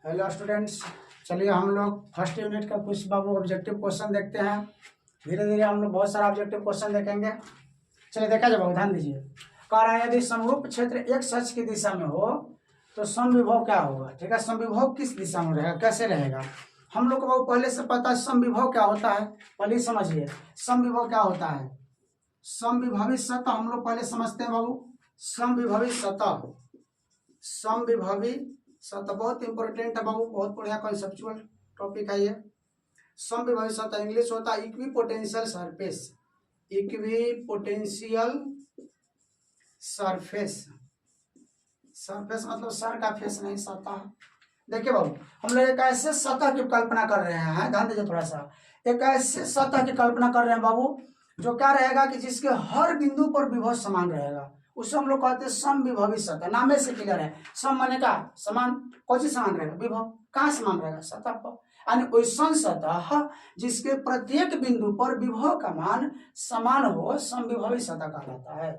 Hello students, चलिए हम लोग फर्स्ट यूनिट का कुछ बाबू ऑब्जेक्टिव क्वेश्चन देखते हैं। धीरे धीरे हम लोग बहुत सारा ऑब्जेक्टिव क्वेश्चन देखेंगे। चलिए देखा जाए बाबू, ध्यान दीजिए। कह रहा है यदि समरूप क्षेत्र एक सच की दिशा में हो तो समविभव क्या होगा। ठीक है, समविभव किस दिशा में रहेगा, कैसे रहेगा। हम लोग को बाबू पहले से पता है समविभव क्या होता है। पहले समझिए समविभव क्या होता है। समविभवी सतह हम लोग पहले समझते हैं बाबू। समविभवी सतह, समविभवी सतह बहुत इंपॉर्टेंट है बाबू, बहुत बढ़िया कॉन्सेप्चुअल टॉपिक है ये। समविभवी सतह इंग्लिश होता है equipotential surface. Equipotential surface, surface मतलब सर का फेस नहीं, सतह। देखिए बाबू, हम लोग एक ऐसे सतह की कल्पना कर रहे हैं, ध्यान दीजिए थोड़ा सा। एक ऐसे सतह की कल्पना कर रहे हैं बाबू जो क्या रहेगा कि जिसके हर बिंदु पर विभव समान रहेगा। उसे हम लोग कहते हैं समविभवी सतह। नामे से क्लियर है, सम माने का समान, कौन सी समान रहेगा, विभव कहाँ समान रहेगा, सतह पर। यानी वैसा सतह जिसके प्रत्येक बिंदु पर विभव का मान समान हो, समविभवी सतह कहलाता है।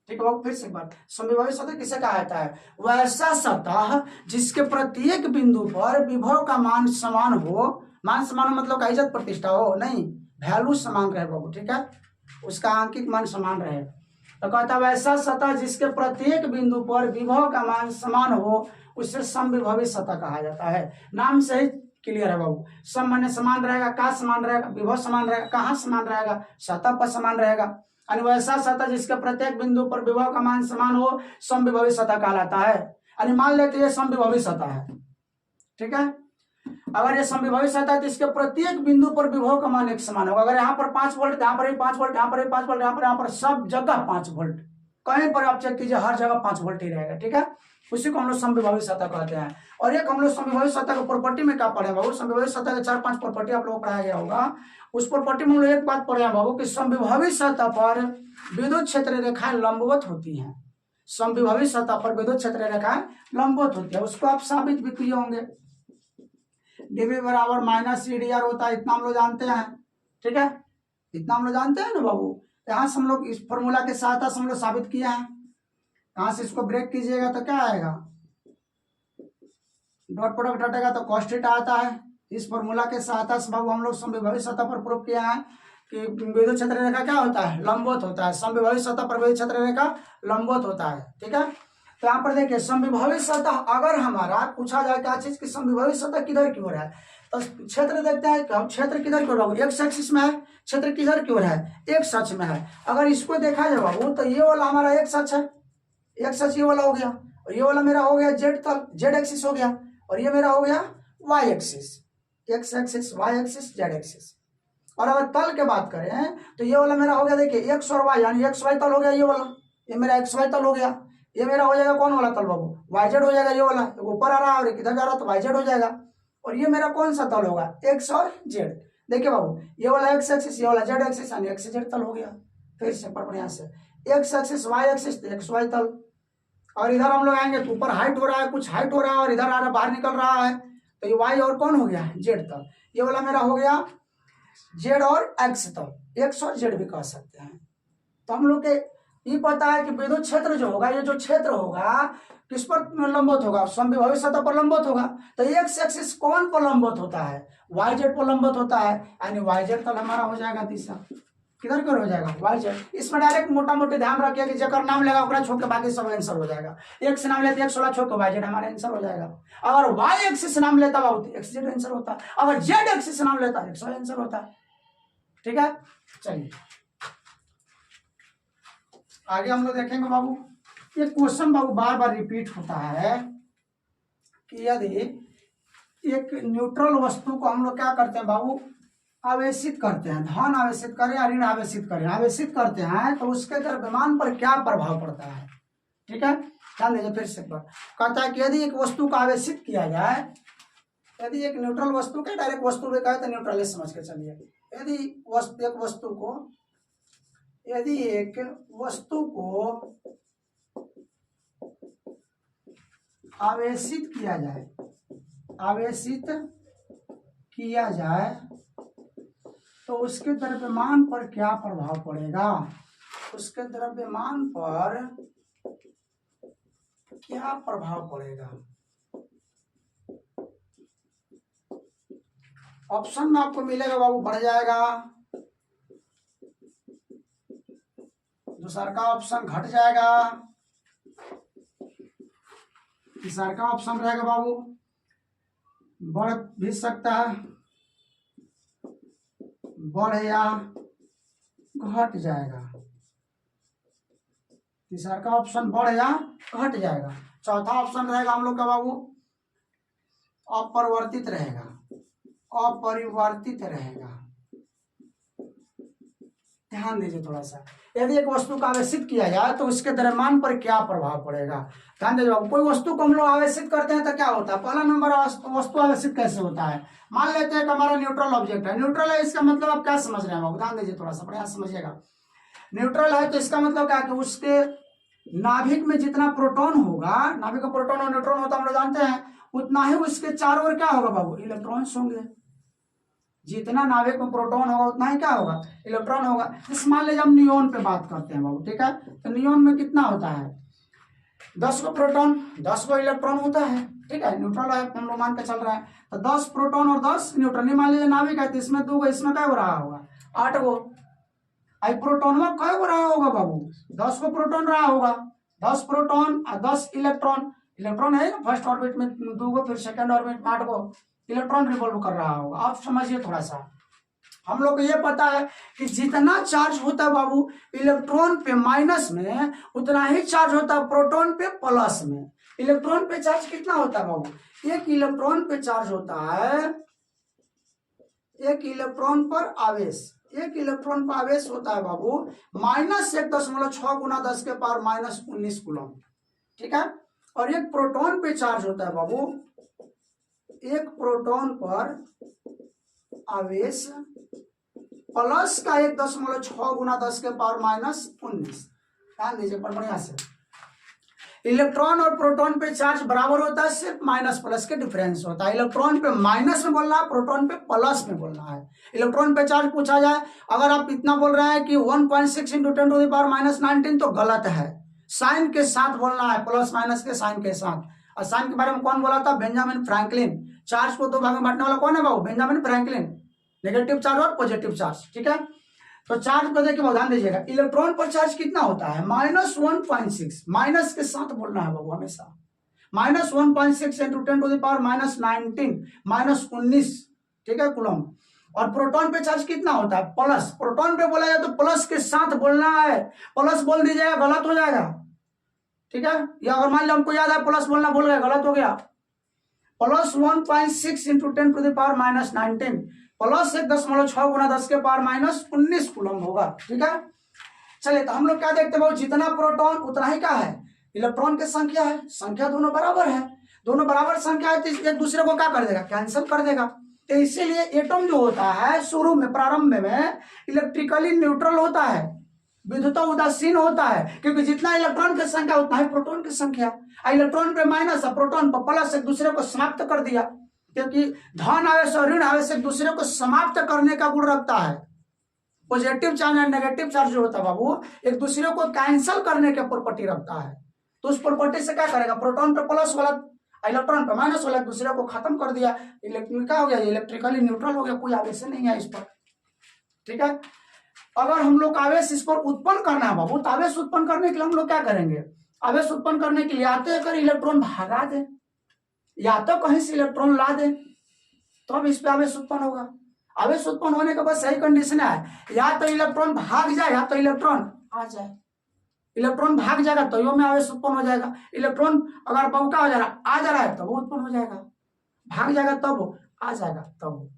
ठीक है बाबू, फिर से एक बार, समविभवी सतह किसे कहा जाता है, वैसा सतह जिसके प्रत्येक बिंदु पर विभव का मान समान हो। मान समान मतलब का इज्जत प्रतिष्ठा हो नहीं, वैल्यू समान रहे बाबू। ठीक है, उसका आंकिक मान समान रहे तो कहता है वैसा सतह जिसके प्रत्येक बिंदु पर विभव का मान समान हो उसे समविभवी सतह कहा जाता है। नाम से ही क्लियर है बाबू। सम माने समान रहेगा, का समान रहेगा, विभव समान रहेगा, कहाँ समान रहेगा, सतह पर समान रहेगा। यानी वैसा सतह जिसके प्रत्येक बिंदु पर विभव का मान समान हो समविभवी सतह कहलाता है। यानी मान लेते हैं समविभवी सतह है। ठीक है, अगर ये समविभवी सतह है तो इसके प्रत्येक बिंदु पर विभव का मान एक समान होगा। अगर यहाँ पर 5 वोल्ट, यहाँ पर 5 वोल्ट, यहाँ पर 5 वोल्ट, यहाँ पर सब जगह 5 वोल्ट, कहीं पर आप चेक कीजिए हर जगह 5 वोल्ट ही रहेगा। ठीक है, उसी को हम लोग समविभवी सतह कहते हैं। और एक हम लोग समविभवी सतह को प्रॉपर्टी में क्या पढ़े बाबू, समविभवी सतह के 4-5 प्रॉपर्टी आप लोग को पढ़ाया गया होगा। उस प्रॉपर्टी में हम लोग एक बात पढ़े बाबू कि समविभवी सतह पर विद्युत क्षेत्र रेखाएं लंबवत होती हैं। समविभवी सतह पर विद्युत क्षेत्र रेखाएं लंबवत होती है, उसको आप साबित भी किए होंगे। डीवी बराबर माइनस सी डी आर होता है, इतना हम लोग जानते हैं। ठीक है, इतना हम लोग जानते हैं ना बाबू। यहाँ से हम लोग इस फॉर्मूला के सहायता से हम लोग साबित किया है। यहाँ से इसको ब्रेक कीजिएगा तो क्या आएगा, डॉट प्रोडक्ट हटेगा तो कॉस थीटा आता है। इस फॉर्मूला के सहायता से बाबू हम लोग समविभवी सतह पर प्रूव किया है कि विद्युत क्षेत्र रेखा क्या होता है, लंबवत होता है। समविभवी सतह पर विद्युत क्षेत्र रेखा लंबवत होता है। ठीक है, तो यहाँ पर देखिए समविभवी सतह अगर हमारा पूछा जाए क्या चीज की समविभवी सतह किधर की ओर है, तो क्षेत्र देखते हैं कि हम क्षेत्र किधर की ओर होगा, एक्स एक्सिस में है। क्षेत्र किधर की ओर है, एक सच में है। अगर इसको देखा जाए बाबू तो ये वाला हमारा एक सच है, एक सच ये वाला हो गया, और ये वाला मेरा हो गया जेड तल, जेड एक्सिस हो गया, और ये मेरा हो गया Y axis, X axis, Y axis, Z axis. और अगर तल के बात करें तो ये वाला मेरा हो गया, देखिए एक्स और वाई, यानी एक्स वाई तल हो गया ये वाला, ये मेरा एक्स वाई तल हो गया। ये मेरा हो जाएगा कौन वाला तल बाबू, वाई जेड हो जाएगा। ये वाला ऊपर आ रहा है और इधर जा रहा है तो वाई जेड हो जाएगा। और ये मेरा कौन सा तल होगा, एक्स और जेड। देखिए बाबू, ये वाला एक्स एक्सिस, ये वाला जेड एक्सिस, यानी एक्स जेड तल हो गया। फिर से बढ़िया से X axis Y axis, X Y तल। और इधर हम लोग आएंगे तो ऊपर हाइट हो रहा है, कुछ हाइट हो रहा है, और इधर आ रहा बाहर निकल रहा है तो ये वाई और कौन हो गया, जेड तल। ये वाला मेरा हो गया जेड और एक्स तल, एक्स और जेड भी कह सकते हैं। तो हम लोग के ये पता है कि विद्युत क्षेत्र जो होगा, ये जो क्षेत्र होगा किस पर लंबवत होगा, समविभवी सतह पर लंबवत होगा। तो एक्स एक्सिस कौन पर लंबवत होता है, वाई जेड पर लंबवत होता है। यानी वाई जेड तल हमारा हो जाएगा दिशा, किधर कर हो जाएगा, वाई जेड। इसमें डायरेक्ट मोटा मोटी ध्यान रखिए कि जकर नाम लेगा ओकरा छोड़ के बाकी सब आंसर हो जाएगा। एक्स नाम लेते एक्स वाला छोड़ के वाई जेड हमारा आंसर हो जाएगा। अगर वाई एक्सिस नाम लेता बाबू एक्स जेड आंसर होता, अगर जेड एक्सिस नाम लेता एक्स वाई आंसर होता। ठीक है, चलिए आगे हम लोग देखेंगे बाबू। ये क्वेश्चन बाबू बार बार रिपीट होता है कि यदि एक न्यूट्रल वस्तु को हम लोग क्या करते हैं बाबू, आवेशित करते हैं, धन आवेशित करें या ऋण आवेशित करें, आवेशित करते हैं तो उसके द्रव्यमान पर क्या प्रभाव पड़ता है। ठीक है, ध्यान दीजिए फिर से कहता है कि यदि एक वस्तु को आवेशित किया जाए, यदि एक न्यूट्रल वस्तु के, डायरेक्ट वस्तु में कहे तो न्यूट्रल समझ के चलिए। यदि एक वस्तु को आवेशित किया जाए, आवेशित किया जाए तो उसके द्रव्यमान पर क्या प्रभाव पड़ेगा, उसके द्रव्यमान पर क्या प्रभाव पड़ेगा। ऑप्शन में आपको मिलेगा बाबू बढ़ जाएगा, दूसरा का ऑप्शन घट जाएगा, तीसरा का ऑप्शन रहेगा बाबू बढ़ भी सकता है, बढ़ या घट जाएगा। तीसरा का ऑप्शन बढ़ या घट जाएगा। चौथा ऑप्शन रहेगा हम लोग का बाबू अपरिवर्तित रहेगा, अपरिवर्तित रहेगा। ध्यान दीजिए थोड़ा सा, यदि एक वस्तु को आवेशित किया जाए तो उसके द्रव्यमान पर क्या प्रभाव पड़ेगा। ध्यान दीजिए बाबू, कोई वस्तु को हम लोग आवेशित करते हैं तो क्या होता है, पहला नंबर वस्तु आवेशित कैसे होता है। मान लेते हैं कि हमारा न्यूट्रल ऑब्जेक्ट है, न्यूट्रल है इसका मतलब आप क्या समझ रहे हैं बाबू, ध्यान दीजिए थोड़ा सा बढ़िया समझिएगा। न्यूट्रल है तो इसका मतलब क्या है कि उसके नाभिक में जितना प्रोटॉन होगा, नाभिक का प्रोटॉन और न्यूट्रॉन होता है हम लोग जानते हैं, उतना ही उसके चारों ओर क्या होगा बाबू, इलेक्ट्रॉन्स होंगे। जितना नाभिक में प्रोटॉन होगा उतना ही क्या होगा, इलेक्ट्रॉन होगा। जैसे मान लीजिए हम नियोन पे बात करते हैं बाबू, ठीक है, तो नियोन में कितना होता है, 10 को प्रोटॉन 10 को इलेक्ट्रॉन होता है, ठीक है, न्यूट्रल है हम लोग मान के चल रहा है। तो 10 प्रोटॉन और 10 न्यूट्रॉन, मान लीजिए नाभिक है तो इसमें 2 गो, इसमें क्या हो रहा होगा 8 गो। आई प्रोटॉन में क्या हो रहा होगा बाबू, 10 को प्रोटॉन रहा होगा, 10 प्रोटॉन और 10 इलेक्ट्रॉन, इलेक्ट्रॉन है फर्स्ट ऑर्बिट में 2 गो, फिर सेकंड ऑर्बिट में 8 गो इलेक्ट्रॉन रिवॉल्व कर रहा होगा। आप समझिए थोड़ा सा, हम लोग को ये पता है कि जितना चार्ज होता है बाबू इलेक्ट्रॉन पे माइनस में, उतना ही चार्ज होता है प्रोटॉन पे प्लस में। इलेक्ट्रॉन पे चार्ज कितना होता है बाबू, एक इलेक्ट्रॉन पे चार्ज होता है, एक इलेक्ट्रॉन पर आवेश, एक इलेक्ट्रॉन पर आवेश होता है बाबू -1.6 गुना 10 के पावर -19 कूलम, ठीक है। और एक प्रोटॉन पे चार्ज होता है बाबू, एक प्रोटॉन पर आवेश प्लस का 1.6 गुना 10 के पावर -19। ध्यान दीजिए पर बढ़िया से, इलेक्ट्रॉन और प्रोटॉन पे चार्ज बराबर होता है, सिर्फ माइनस प्लस के डिफरेंस होता है। इलेक्ट्रॉन पे माइनस में बोलना है, प्रोटॉन पे प्लस में बोलना है। इलेक्ट्रॉन पे चार्ज पूछा जाए, अगर आप इतना बोल रहे हैं कि 1.6 × 10⁻⁻19 तो गलत है, साइन के साथ बोलना है, प्लस माइनस के साइन के साथ। और साइन के बारे में कौन बोला था, बेंजामिन फ्रैंकलिन। चार्ज को 2 भाग में बांटने वाला कौन है बाबू, बेंजामिन फ्रैंकलिन, नेगेटिव चार्ज और पॉजिटिव चार्ज, ठीक है। तो चार्ज को देखिए ध्यान दीजिएगा, इलेक्ट्रॉन पर चार्ज कितना होता है -1.6, माइनस के साथ बोलना है बाबू हमेशा, -1.6 × 10⁻⁻19 -19, ठीक है, कूलम। और प्रोटॉन पे चार्ज कितना होता है प्लस, प्रोटॉन पे बोला जाए तो प्लस के साथ बोलना है, प्लस बोल दीजिएगा गलत हो जाएगा, ठीक है। या अगर मान लो हमको याद है प्लस बोलना भूल गए, गलत हो गया, +1.6 × 10⁻⁻19 प्लस 1.6 गुना 10 के पावर -19 कूलम होगा, ठीक है। चलिए तो हम लोग क्या देखते हैं, जितना प्रोटॉन उतना ही क्या है इलेक्ट्रॉन की संख्या है, संख्या दोनों बराबर है, दोनों बराबर संख्या है तो एक दूसरे को क्या कर देगा, कैंसिल कर देगा। तो इसीलिए एटम जो होता है शुरू में प्रारंभ में इलेक्ट्रिकली न्यूट्रल होता है, विद्युत उदासीन होता है, क्योंकि जितना इलेक्ट्रॉन की संख्या उतना ही प्रोटॉन की संख्या। इलेक्ट्रॉन पे माइनस और प्रोटॉन पर प्लस एक दूसरे को समाप्त कर दिया, क्योंकि धन आवेश और ऋण आवेश एक दूसरे को समाप्त करने का गुण रखता है। पॉजिटिव चार्ज और नेगेटिव चार्ज जो होता है बाबू एक दूसरे को कैंसिल करने के प्रॉपर्टी रखता है। तो उस प्रॉपर्टी से क्या करेगा, प्रोटॉन पे प्लस वाला इलेक्ट्रॉन पे माइनस वाला एक दूसरे को खत्म कर दिया, इलेक्ट्रॉन क्या हो गया, इलेक्ट्रिकली न्यूट्रल हो गया, कोई आवेश नहीं है इस पर, ठीक है। अगर हम लोग आवेश इस पर उत्पन्न करना है बाबू, तो आवेश उत्पन्न करने के लिए हम लोग क्या करेंगे, आवेश उत्पन्न करने के लिए आते अगर इलेक्ट्रॉन भागा दे या तो कहीं से इलेक्ट्रॉन ला दे तो अब इस पे आवेश उत्पन्न होगा। आवेश उत्पन्न होने का बस सही कंडीशन है, या तो इलेक्ट्रॉन भाग जाए या तो इलेक्ट्रॉन आ जाए। इलेक्ट्रॉन भाग जाएगा तो यो में आवेश उत्पन्न हो जाएगा, इलेक्ट्रॉन अगर बौका हो जा रहा आ जा रहा है तब वो उत्पन्न हो जाएगा, भाग जाएगा तब आ जाएगा, तब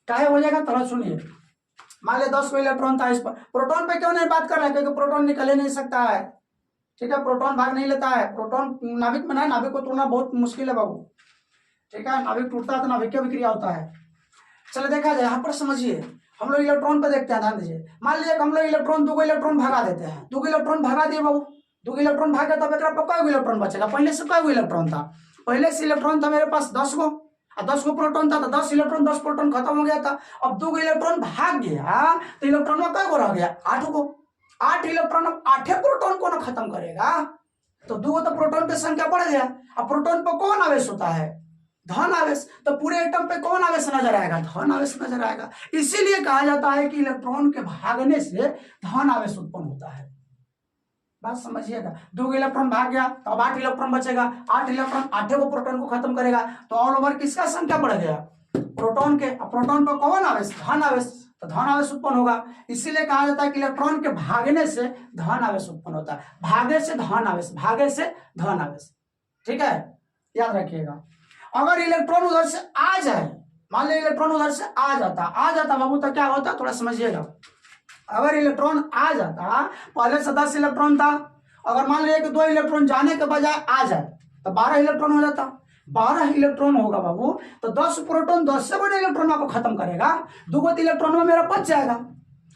क्या हो जाएगा। थोड़ा सुनिए, मान लो 10 को इलेक्ट्रॉन था, इस पर प्रोटॉन पे क्यों नहीं बात कर रहा है, क्योंकि प्रोटॉन निकल ही नहीं सकता है, ठीक है, प्रोटॉन भाग नहीं लेता है, प्रोटॉन नाभिक में ना, नाभिक को तोड़ना बहुत मुश्किल है बाबू, ठीक है, नाभिक टूटता है तो नाभिक की विक्रिया होता है। चलो देखा जाए, यहाँ पर समझिए, हम लोग इलेक्ट्रॉन पे देखते हैं, ध्यान दीजिए। मान लीजिए हम लोग इलेक्ट्रॉन 2 इलेक्ट्रॉन भगा देते हैं, 2 इलेक्ट्रॉन भगा दिए बाबू, 2 इलेक्ट्रॉन भागे तब एक कई इलेक्ट्रॉन बचेगा, पहले से कई इलेक्ट्रॉन था, पहले से इलेक्ट्रॉन था मेरे पास 10 गो, 10 गो प्रोटॉन था तो 10 इलेक्ट्रॉन 10 प्रोटॉन खत्म हो गया था। अब 2 इलेक्ट्रॉन भाग गया तो इलेक्ट्रॉन में कई गो रह गया, 8 गो, 8 इलेक्ट्रॉन, अब 8 प्रोटॉन को ना खत्म करेगा तो 2 तो प्रोटॉन की संख्या बढ़ गया। अब प्रोटॉन पर कौन आवेश होता है, धन आवेश, तो पूरे एटम पे कौन आवेश नजर आएगा? धन आवेश नजर आएगा। इसीलिए कहा जाता है कि इलेक्ट्रॉन के भागने से धन आवेश उत्पन्न होता है। बात समझिएगा। 2 इलेक्ट्रॉन भाग गया तो अब 8 इलेक्ट्रॉन बचेगा। 8 इलेक्ट्रॉन 8 को प्रोटॉन को खत्म करेगा, तो ऑल ओवर किसका संख्या बढ़ गया? प्रोटॉन के। अब प्रोटॉन पर कौन आवेश? धन आवेश, तो धन आवेश उत्पन्न होगा। इसीलिए कहा जाता है कि इलेक्ट्रॉन के भागने से धन आवेश उत्पन्न होता है। भागे से धन आवेश, भागे से धन आवेश, ठीक है, याद रखिएगा। अगर इलेक्ट्रॉन उधर से आ जाए, मान लीजिए इलेक्ट्रॉन उधर से आ जाता बाबू, तो क्या होता? थोड़ा समझिएगा। अगर इलेक्ट्रॉन आ जाता, पहले से 10 इलेक्ट्रॉन था, अगर मान लीजिए कि 2 इलेक्ट्रॉन जाने के बजाय आ जाए तो 12 इलेक्ट्रॉन हो जाता। 12 इलेक्ट्रॉन होगा बाबू, तो 10 प्रोटॉन 10 से बड़े इलेक्ट्रॉन को खत्म करेगा। 2 इलेक्ट्रॉन में मेरा बच जाएगा।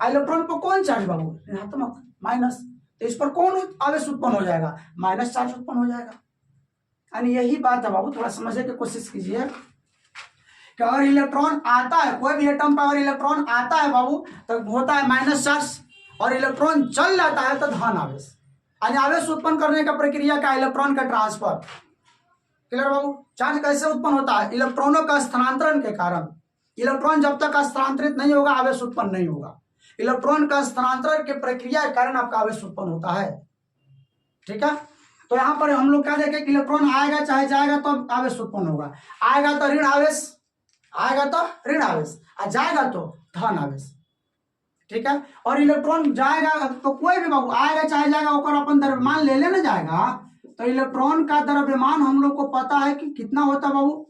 इलेक्ट्रॉन पर कौन चार्ज बाबू? ऋणात्मक, माइनस। तो इस पर कौन आवेश उत्पन्न हो जाएगा? माइनस चार्ज उत्पन्न हो जाएगा। यानी यही बात है बाबू, थोड़ा समझने की कोशिश कीजिए कि अगर इलेक्ट्रॉन आता है, कोई भी एटम पर अगर इलेक्ट्रॉन आता है बाबू, तो होता है माइनस चार्ज, और इलेक्ट्रॉन चल जाता है तो धन आवेश। यानी आवेश उत्पन्न करने का प्रक्रिया क्या? इलेक्ट्रॉन का ट्रांसफर। क्लियर बाबू? चार्ज कैसे उत्पन्न होता है? इलेक्ट्रॉनों का स्थानांतरण के कारण। इलेक्ट्रॉन जब तक स्थानांतरित नहीं होगा आवेश उत्पन्न नहीं होगा। इलेक्ट्रॉन का स्थानांतरण की प्रक्रिया के कारण आपका आवेश उत्पन्न होता है, ठीक है। तो यहाँ पर हम लोग क्या देखें कि इलेक्ट्रॉन आएगा चाहे जाएगा तो आवेश उत्पन्न होगा। आएगा तो ऋण आवेश, आएगा तो ऋण आवेश, और जाएगा तो धन आवेश, ठीक है। और इलेक्ट्रॉन जाएगा तो कोई भी बाबू आएगा चाहे जाएगा, ओकर अपन द्रव्यमान ले लेना जाएगा। तो इलेक्ट्रॉन का द्रव्यमान हम लोग को पता है कि कितना होता है बाबू?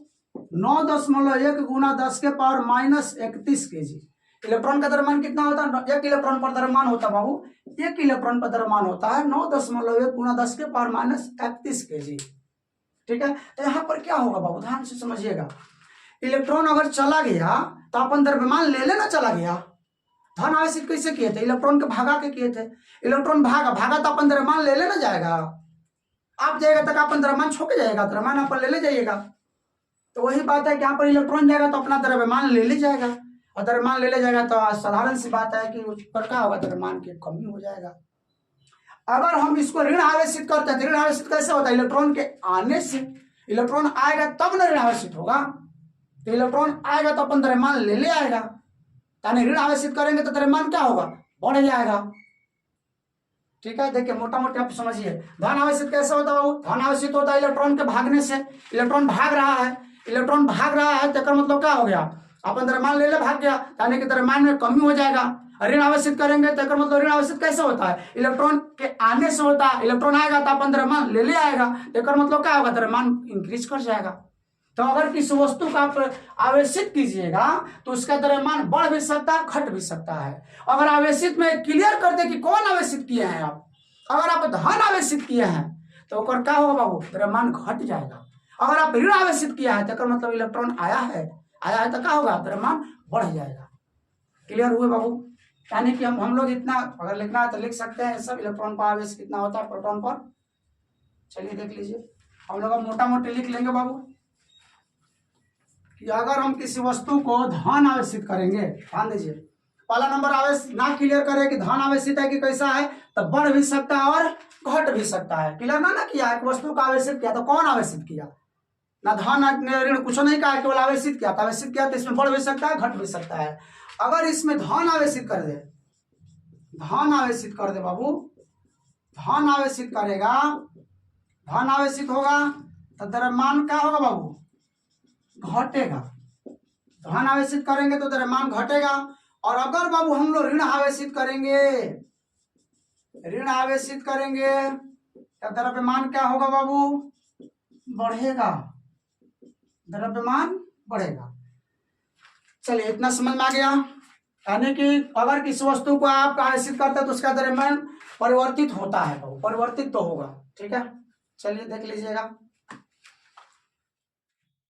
9.1 गुना 10 के पावर -31 kg। इलेक्ट्रॉन का द्रव्यमान कितना होता है? 1 इलेक्ट्रॉन पर द्रव्यमान होता है बाबू, 1 इलेक्ट्रॉन पर द्रव्यमान होता है 9.1 गुना 10 के पावर -31 kg, ठीक है। तो यहाँ पर क्या होगा बाबू, ध्यान से समझिएगा। इलेक्ट्रॉन अगर चला गया तो अपन द्रव्यमान ले लेना, चला गया। धन आवेशित कैसे किए थे? इलेक्ट्रॉन के भागा के किए थे। इलेक्ट्रॉन भागा तो अपन द्रव्यमान ले लेना जाएगा। आप जाएगा तक अपन द्रव्यमान छोड़ जाएगा, द्रव्यमान अपन ले जाइएगा। तो वही बात है कि यहाँ पर इलेक्ट्रॉन जाएगा तो अपना द्रव्यमान ले जाएगा, और द्रव्यमान ले जाएगा तो साधारण सी बात है कि उस पर क्या होगा? द्रव्यमान की कमी हो जाएगा। अगर हम इसको ऋण आवेशित करते हैं तो ऋण आवेशित कैसे होता है? इलेक्ट्रॉन के आने से। इलेक्ट्रॉन आएगा तब ना ऋण आवेशित होगा। तो इलेक्ट्रॉन आएगा तो अपन द्रव्यमान ले आएगा, यानी ऋण आवेशित करेंगे तो द्रव्यमान क्या होगा? बढ़ जाएगा, ठीक है। देखिए मोटा मोटी आप समझिए। धन आवेशित कैसे होता है बाबू? धन आवेशित होता है इलेक्ट्रॉन के भागने से। इलेक्ट्रॉन भाग रहा है, इलेक्ट्रॉन भाग रहा है तो मतलब क्या हो गया? अपन द्रव्यमान ले भाग गया, यानी कि द्रव्यमान में कमी हो जाएगा। ऋण आवेशित करेंगे तो मतलब ऋण आवेशित कैसे होता है? इलेक्ट्रॉन के आने से होता है। इलेक्ट्रॉन आएगा तो अपन द्रव्यमान ले आएगा, तो मतलब क्या होगा? द्रव्यमान इंक्रीज कर जाएगा। तो अगर किसी वस्तु का आप आवेशित कीजिएगा तो उसका द्रव्यमान बढ़ भी सकता है, घट भी सकता है। अगर आवेशित में क्लियर कर दे कि कौन आवेशित किए हैं आप, अगर आप धन आवेशित किए हैं तो क्या होगा बाबू? द्रव्यमान घट जाएगा। अगर आप ऋण आवेशित किया है तो मतलब इलेक्ट्रॉन आया है तो क्या होगा? द्रव्यमान बढ़ जाएगा। क्लियर हुए बाबू? यानी कि हम लोग इतना अगर लिखना है तो लिख सकते हैं सब। इलेक्ट्रॉन का आवेश कितना होता है प्रोटॉन पर? चलिए देख लीजिए, हम लोग मोटा मोटी लिख लेंगे बाबू कि अगर हम किसी वस्तु को धन आवेशित करेंगे, ध्यान दीजिए, पहला नंबर आवेश ना क्लियर करे कि धन आवेशित है कि कैसा है, तो बढ़ भी सकता है और घट भी सकता है। क्लियर ना किया एक वस्तु का आवेशित किया तो कौन आवेशित किया? ना धन ना ऋण, कुछ नहीं कहा, केवल आवेशित किया। तो आवेशित किया तो इसमें बढ़ भी सकता है, घट भी सकता है। अगर इसमें धन आवेशित कर दे, धन आवेशित कर दे बाबू, धन आवेशित करेगा, धन आवेशित होगा तो द्रव्यमान क्या होगा बाबू? घटेगा। धन आवेशित करेंगे तो द्रव्यमान घटेगा। और अगर बाबू हम लोग ऋण आवेशित करेंगे, ऋण आवेशित करेंगे तो द्रव्यमान क्या होगा बाबू? बढ़ेगा, द्रव्यमान बढ़ेगा। चलिए इतना समझ में आ गया। यानी कि अगर किसी वस्तु को आप आवेशित करते हैं तो उसका द्रव्यमान परिवर्तित होता है, परिवर्तित तो होगा, ठीक है। चलिए देख लीजिएगा।